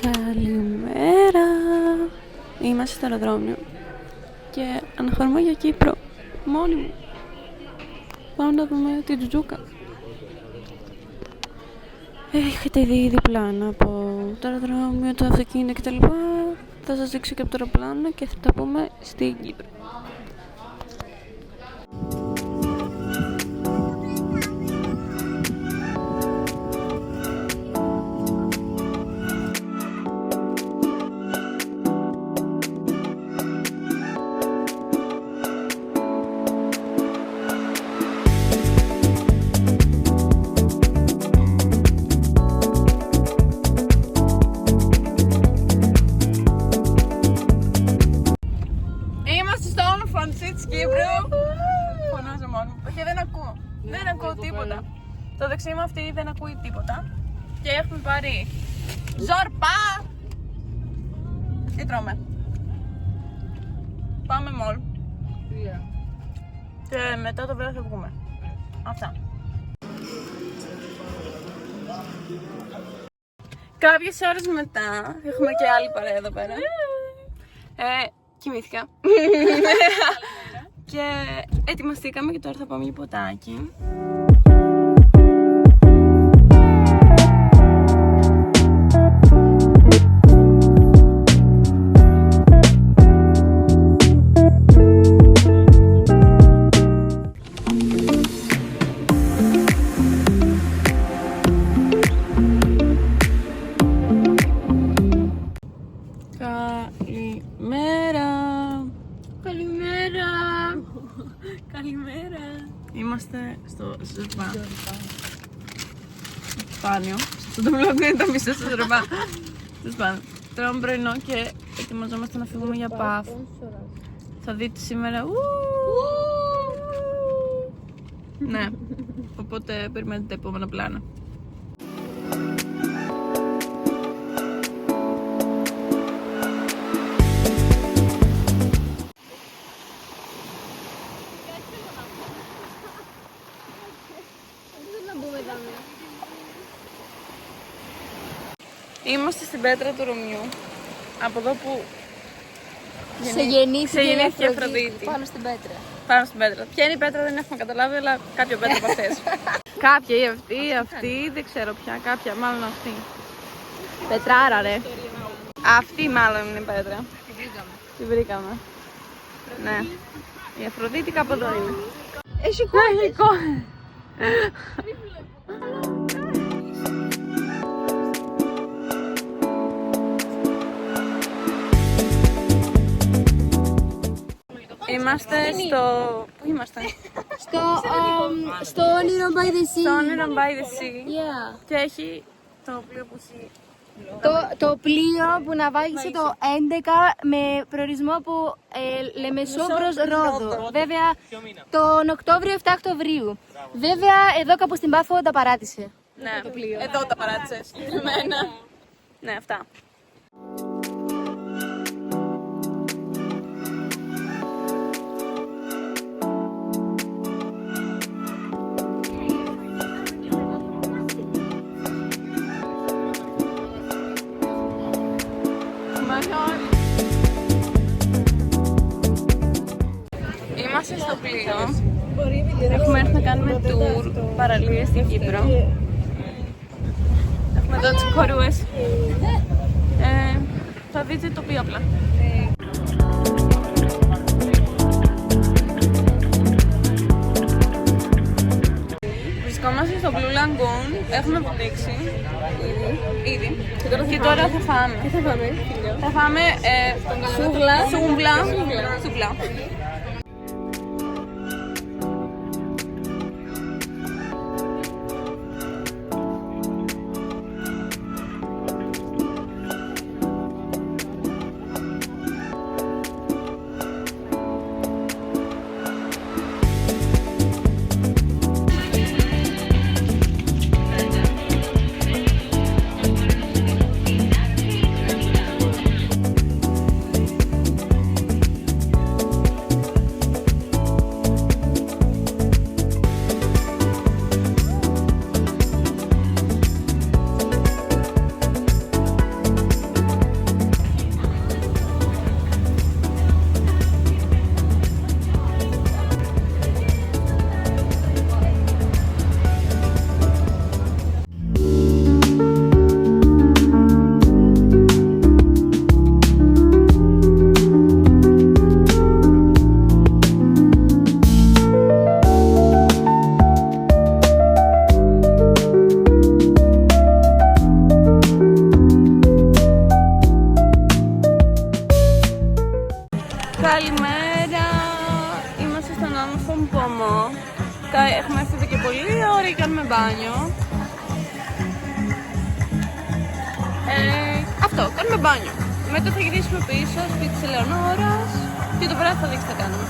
Καλημέρα! Είμαστε στο αεροδρόμιο και αναχωρούμε για Κύπρο, μόνοι μου. Πάμε να δούμε την Τζουτζούκα. Έχετε δει ήδη πλάνα από το αεροδρόμιο, το αυτοκίνητο κτλ. Θα σας δείξω και από το αεροπλάνο και θα τα πούμε στην Κύπρο. Φωνάζω μόνο μου και δεν ακούω. Δεν ακούω τίποτα. Το δεξί μου αυτή δεν ακούει τίποτα. Και έχουμε πάρει ζόρπα. Τι τρώμε? Πάμε μολ. Και μετά το βράδυ θα βγούμε. Αυτά. Κάποιες ώρες μετά έχουμε και άλλη παρέα εδώ πέρα. Κοιμήθηκα. Και ετοιμαστήκαμε και τώρα θα πάμε για ποτάκι. Καλημέρα! Είμαστε στο Ζορπά. Σπάνιο. Στο το vlog δεν ήταν μισό στο Ζορπά. Τρώμε πρωινό και ετοιμαζόμαστε να φύγουμε για ΠΑΦ. Θα δείτε σήμερα. Ναι, οπότε περιμένετε τα επόμενα πλάνα. Είμαστε στην πέτρα του Ρωμιού, από εδώ που σε γεννήθηκε η Αφροδίτη. Πάνω στην πέτρα. Πάνω στην πέτρα. Ποια είναι η πέτρα δεν έχουμε καταλάβει, αλλά κάποια πέτρα από αυτές. Κάποια ή αυτή, δεν ξέρω πια, κάποια, μάλλον αυτή. Πετράρα ρε. Αυτή μάλλον είναι η πέτρα. Τη βρήκαμε. Ναι. Η Αφροδίτη κάπου εδώ είναι. Έχει κόρες. Είμαστε στο... Πού είμαστε? Στο όνειρο by the sea. Στο όνειρο by the sea. Yeah. Και έχει το πλοίο που έχει... Το πλοίο που ναυάγησε το 11 με προορισμό από Λεμεσό προς Ρόδο. Βέβαια τον Οκτώβριο 7 Οκτωβρίου. Βέβαια εδώ κάπου στην Πάφο τα παράτησε. Ναι, το πλοίο. Εδώ τα παράτησε συγκεκριμένα. Ναι, αυτά. Είμαστε στο πλοίο. Έχουμε έρθει να κάνουμε tour παραλίες στην Κύπρο. Έχουμε εδώ τις κορούες. Θα δείτε το πιο απλά. Βρισκόμαστε στο Blue Lagoon. Έχουμε βολήξει ήδη. Και τώρα θα φάμε. Τι θα φάμε? Θα φάμε σούβλα. δρόμο. Έχουμε έρθει εδώ και πολλή ώρα και κάνουμε μπάνιο. Αυτό, κάνουμε μπάνιο. Μετά θα γυρίσουμε πίσω σπίτι της Ελεονόρας και το βράδυ θα δείξει τι θα κάνουμε.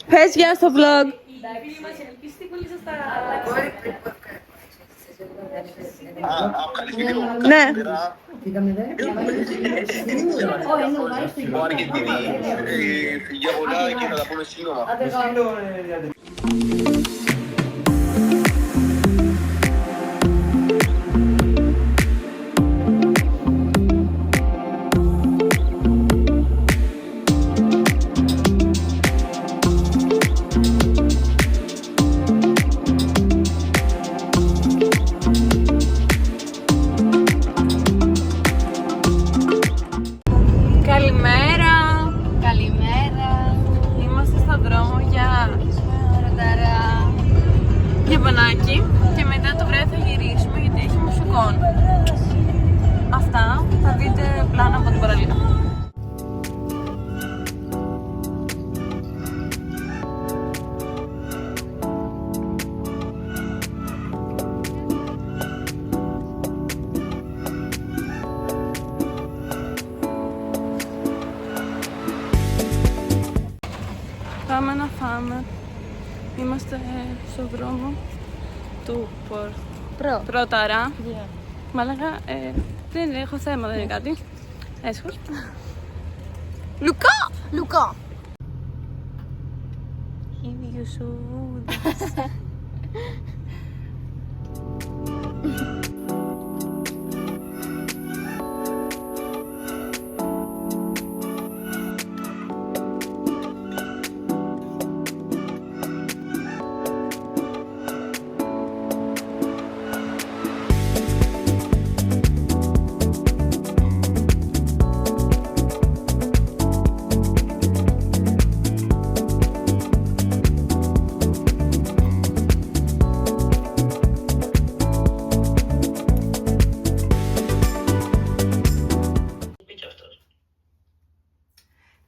Πες γεια στο vlog. Ναι. Φιλιά πολλά και θα τα πούμε σύντομα. Καλημέρα. Καλημέρα. Είμαστε στον δρόμο για μπανάκι και μετά το βράδυ θα γυρίσουμε γιατί έχει μουσικών. Αυτά θα δείτε πλάνα από την παραλία. Πάμε να φάμε. Είμαστε στο δρόμο του Πρωταρά. Μαλάκα, δεν έχω θέμα, δεν είναι κάτι. Έσχος. Λουκά! Λουκά. Ίδιος ο Βούδας.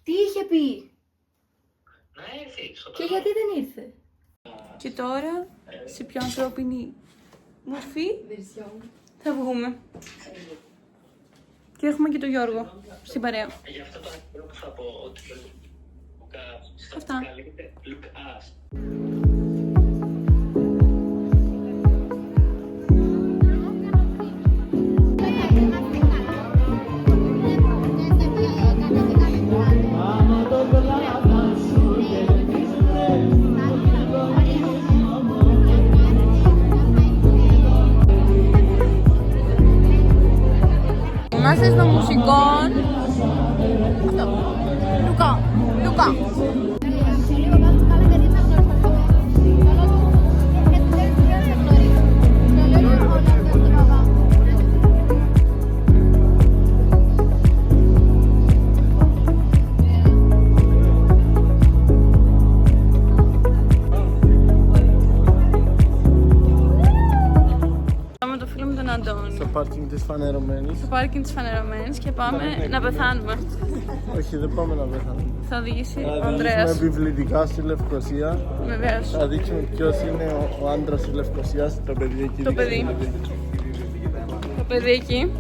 Τι είχε πει Να έρθει στο και γιατί δεν ήρθε. Και τώρα, σε πιο ανθρώπινη μορφή, θα βγούμε. Και έχουμε και τον Γιώργο στην παρέα. Γι' αυτό το άλλο που θα πω ότι Λουκάς Αυτά. καλείται Λουκάς. Είμαστε στο μουσικών. Αυτό. Λουκά. Λουκά. Με το φίλο μου τον Αντώνη. Στο πάρκινγκ της Φανερωμένης. Στο πάρκινγκ της Φανερωμένης και πάμε να πεθάνουμε. Όχι, δεν πάμε να πεθάνουμε. Θα οδηγήσει ο Θα Ανδρέας. δείξουμε επιβλητικά στη Λευκοσία. Βεβαίως. Θα δείξουμε ποιος είναι ο άντρας της Λευκοσίας, το παιδί εκεί. Το παιδί. Το παιδί εκεί.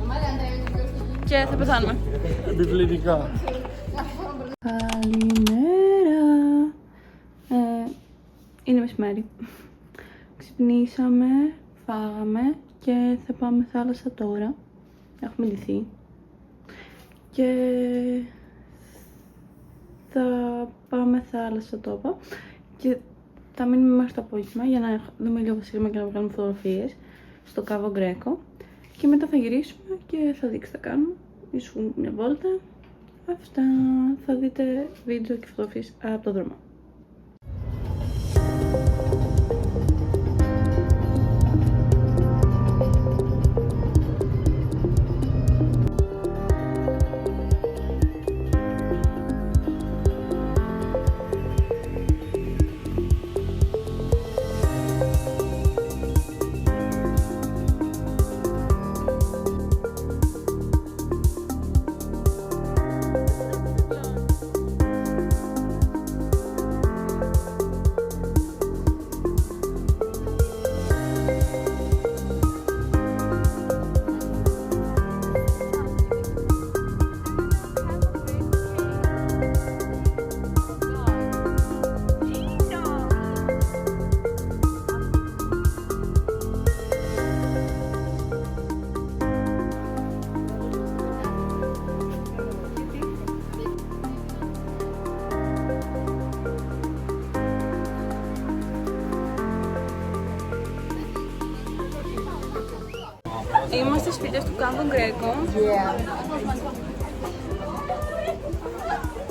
Και θα πεθάνουμε. Επιβλητικά. Καλημέρα. Είναι μεσημέρι. Ξυπνήσαμε, φάγαμε και θα πάμε θάλασσα τώρα. Έχουμε ντυθεί. Και θα πάμε θάλασσα τώρα. Και θα μείνουμε μέχρι το απόγευμα για να δούμε λίγο βασίλεμα και να βγάλουμε φωτογραφίες στο Κάβο Γκρέκο. Και μετά θα γυρίσουμε και θα δείξω τι θα κάνουμε. Ίσως μια βόλτα. Αυτά. Θα δείτε βίντεο και φωτογραφίες από το δρόμο. Είμαστε σπίτες του Κάβο Γκρέκο.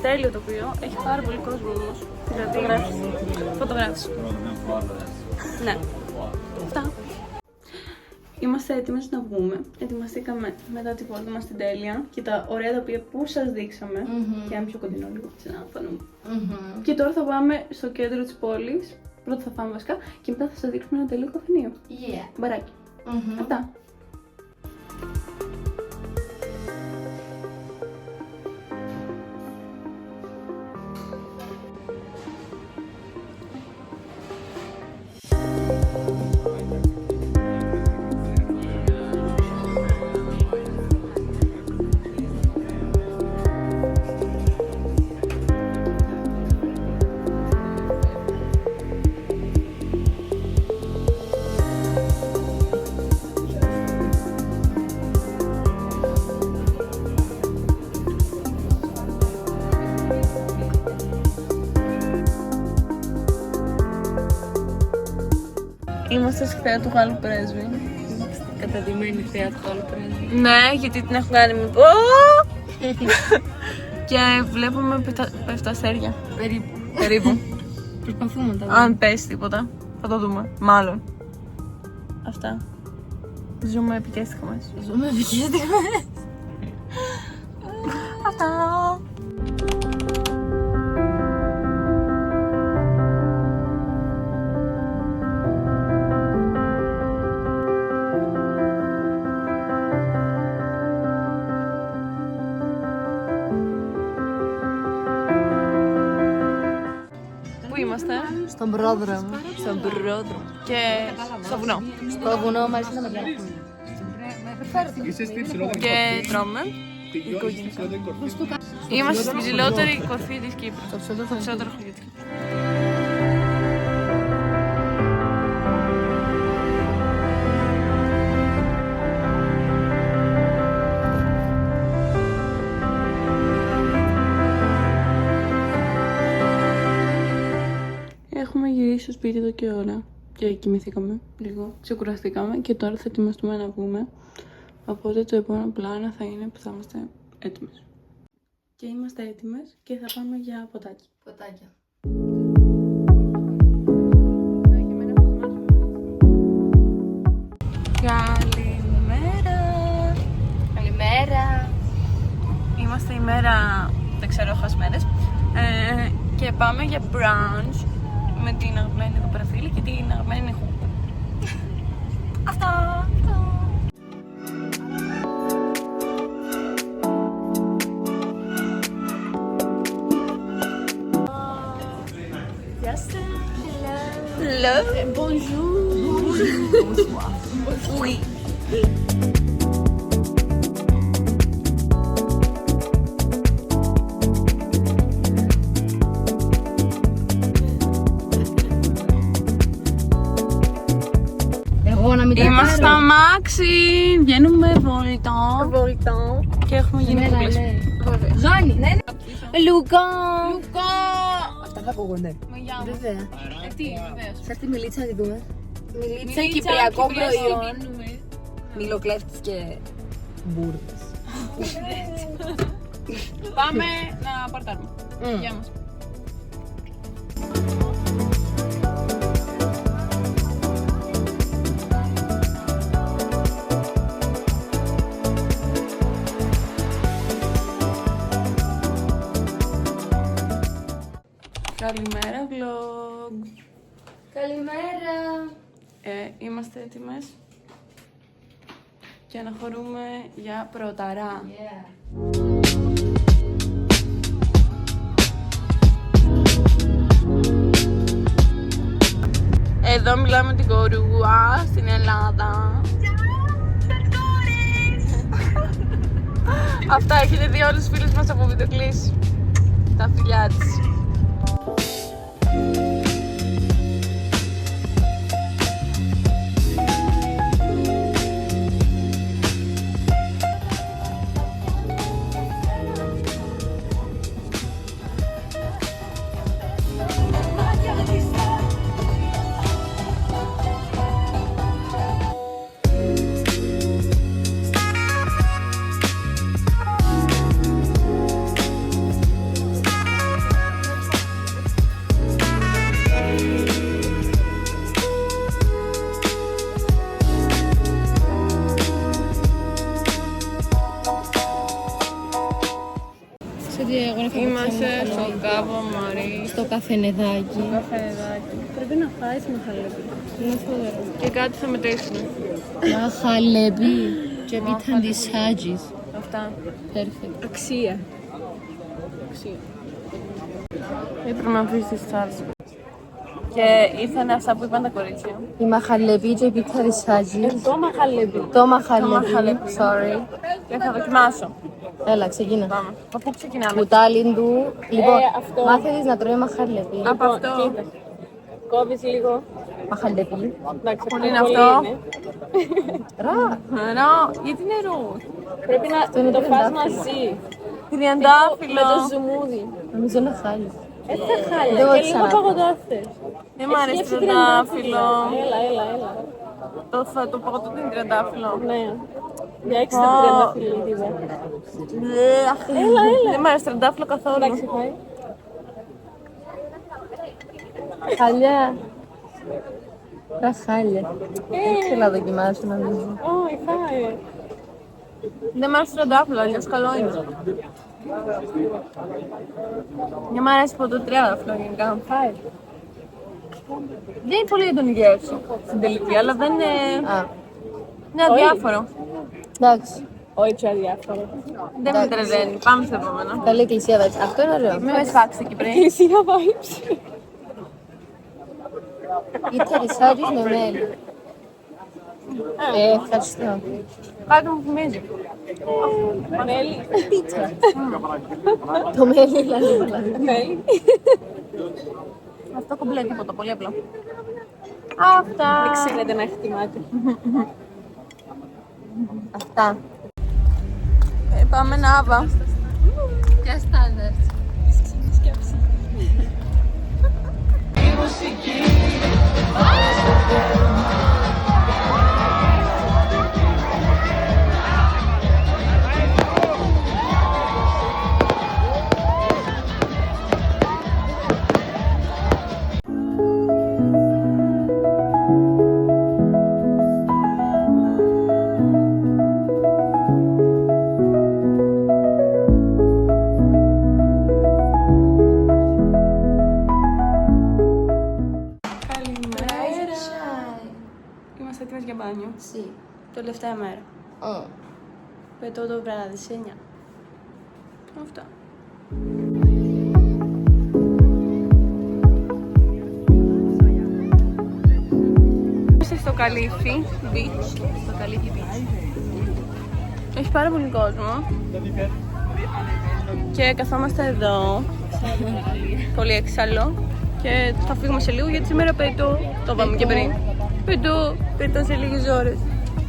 Τέλειο τοπίο. Έχει πάρα πολύ κόσμο όμως. Δηλαδή, φωτογράφηση. Ναι. Αυτά. Είμαστε έτοιμες να βγούμε. Ετοιμαστήκαμε μετά την πόρτα μας στην τέλεια και τα ωραία τοπία που σας δείξαμε. Και αν πιο κοντινό λίγο, έτσι να φανούμε. Και τώρα θα πάμε στο κέντρο της πόλης. Πρώτα θα πάμε βασικά και μετά θα σας δείξουμε ένα τελείο καφενείο. Μπαράκι. Αυτά. Είμαστε στη θέα του Γάλλου Πρέσβη. Καταδειμένη θέα του Γάλλου Πρέσβη. Ναι, γιατί την έχω κάνει με... Και βλέπουμε πέφτα αστέρια. Περίπου. Προσπαθούμε να τα δούμε. Αν πέσει τίποτα, θα το δούμε. Μάλλον. Αυτά. Ζούμε επικές στιγμές. Ζούμε επικές στιγμές. Αυτά. Πού είμαστε? Στον πρόδρομο. Στον πρόδρομο. Και στο βουνό. Στο βουνό μας να μετράμε. Και τρώμε. Είμαστε στην ψηλότερη κορφή της Κύπρου. Στο ψηλότερο χωριό της Κύπρου. Έχουμε γυρίσει στο σπίτι εδώ και ώρα και κοιμηθήκαμε λίγο, ξεκουραστήκαμε και τώρα θα ετοιμαστούμε να βγούμε. Οπότε το επόμενο πλάνο θα είναι που θα είμαστε έτοιμες. Και είμαστε έτοιμες και θα πάμε για ποτάκι. Ποτάκια. Καλημέρα! Καλημέρα. Είμαστε ημέρα, δεν ξέρω, χασμένες. Και πάμε για brunch με την αγαπημένη εδώ πέρα φίλη και την αγαπημένη Χούπα. Αυτά! Hello. Bonjour. Oui. Εγώ να μην τα Είμαστε στο πάρω. αμάξι, βγαίνουμε βόλτα και έχουμε γίνει Έλα, κουκλές. ναι. Ζώνη. Ναι, ναι. Λουκό. Αυτά θα ακούγονται. Βέβαια. Τι, βεβαίως. Σε αυτή τη μιλίτσα να τη δούμε. Μιλίτσα, κυπριακό προϊόν. Μιλοκλέφτης και μπουρδες. Πάμε να παρτάρουμε. Γεια μας. Καλημέρα vlog. Καλημέρα. Είμαστε έτοιμες και αναχωρούμε για πρωταρά. Εδώ μιλάμε την κορούα στην Ελλάδα. Αυτά έχετε δει όλες τις φίλες μας από βιντεοκλής. Τα φιλιά της. Είμαστε στο Κάβο Μαρί. Στο καφενεδάκι. Καφεδάκι. Πρέπει να φάεις μαχαλέπι. Είναι φοβερό. Και κάτι θα μετρήσουμε. Μαχαλέπι. Και πίταν τις σάτζις. Αυτά. Perfect. Αξία. Έπρεπε να αφήσεις τη σάλτσα. Και ήρθαν αυτά που είπαν τα κορίτσια. Η μαχαλέπι και η πίτα της σάτζις. Το μαχαλέπι. Το μαχαλέπι. Sorry. Και θα δοκιμάσω. Έλα, ξεκίνα. Πάμε. Από πού ξεκινάμε? Κουτάλι του. Λοιπόν, αυτό. μάθε της να τρώει μαχαλέπι. Από αυτό. Κόβεις λίγο. Μαχαλέπι. Εντάξει, Πού είναι αυτό? Ρα. Νερό. Γιατί νερό? Πρέπει να είναι το φας τριαντάφυλλο. μαζί. Τριαντάφυλλο. Με το ζουμούδι. Νομίζω είναι χάλι. Έτσι θα χάλια. Δεν Και έχω λίγο ξανά. παγωτάφτες. Δεν μ' αρέσει το τριαντάφυλλο. Έλα. Το παγωτό του είναι τριαντάφυλλο. Ναι. Για 6 τα τριαντάφυλλα. Δεν μ' αρέσει τριαντάφυλλο καθόλου. Εντάξει, πάει. Χάλια. Ρα χάλια. Δεν θέλω να δοκιμάσω νομίζω. Όχι, φάει. Δεν μ' αρέσει τριαντάφυλλο, αλλιώς καλό είναι. Δεν μ' αρέσει ποτέ το τριαντάφυλλο γενικά. Φάει. Δεν είναι πολύ έντονη γεύση στην τελική, αλλά δεν είναι. Α, Είναι αδιάφορο. εντάξει. Όχι πιο αδιάφορο. Δεν με τρελαίνει. Πάμε στο επόμενο. Καλή εκκλησία δάτσι. Αυτό είναι ωραίο. Μην με σφάξετε εκεί πριν. Εκκλησία vibes. Πίτα της σάτζις με μέλι. Ευχαριστώ. Κάτι μου θυμίζει. Μέλι. Πίτσα. Το μέλι δηλαδή. Μέλι. Αυτό κομπλέ τίποτα, πολύ απλό. Αυτά. Δεν ξέρετε να έχει τη μάτι. Αυτά. Πάμε Νάβα. Ποια στάνταρτ. Είμαστε έτοιμες για μπάνιο. Sì. Τελευταία μέρα. Oh. Πετώ το βράδυ σε 9. Αυτά. Καλύφι beach. Στο Καλύφι beach. Έχει πάρα πολύ κόσμο. Και καθόμαστε εδώ. Πολύ έξαλλο. Και θα φύγουμε σε λίγο γιατί σήμερα πετώ. Το είπαμε και πριν. Πετώ σε λίγες ώρες.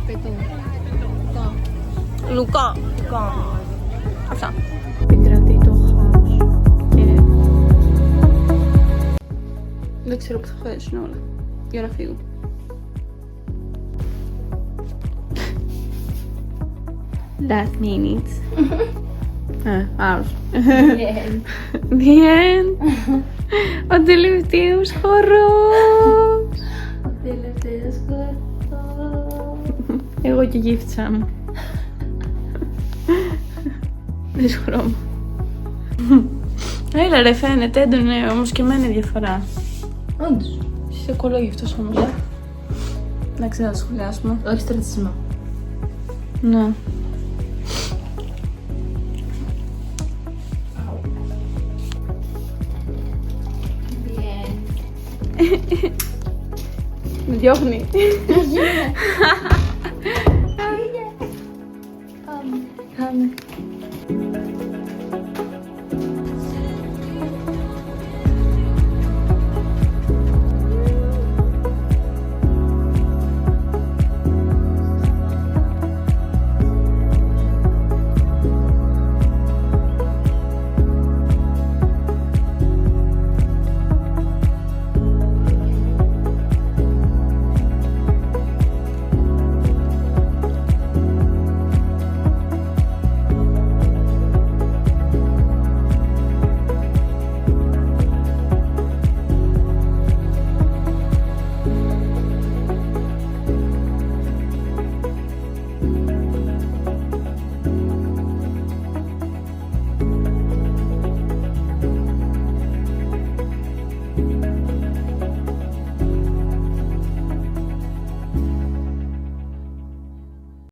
Πετώ. Λουκά. Αυτά. Επικρατεί το χάος. Και δεν ξέρω που θα χωρέσουν όλα για να φύγω. Last minutes. Άλλος. The end. Ο τελευταίος χορός. Ο τελευταίος χορός. Εγώ και η γύφτσα μου. Δεν σχρώμα. Έλα ρε, φαίνεται έντονο, όμως και εμένα διαφορά. Όντως. Είσαι κολόγυφτος όμως, εντάξει, να το σχολιάσουμε. Όχι στο ρατσισμό. Ναι. Με διώχνει. Πάμε.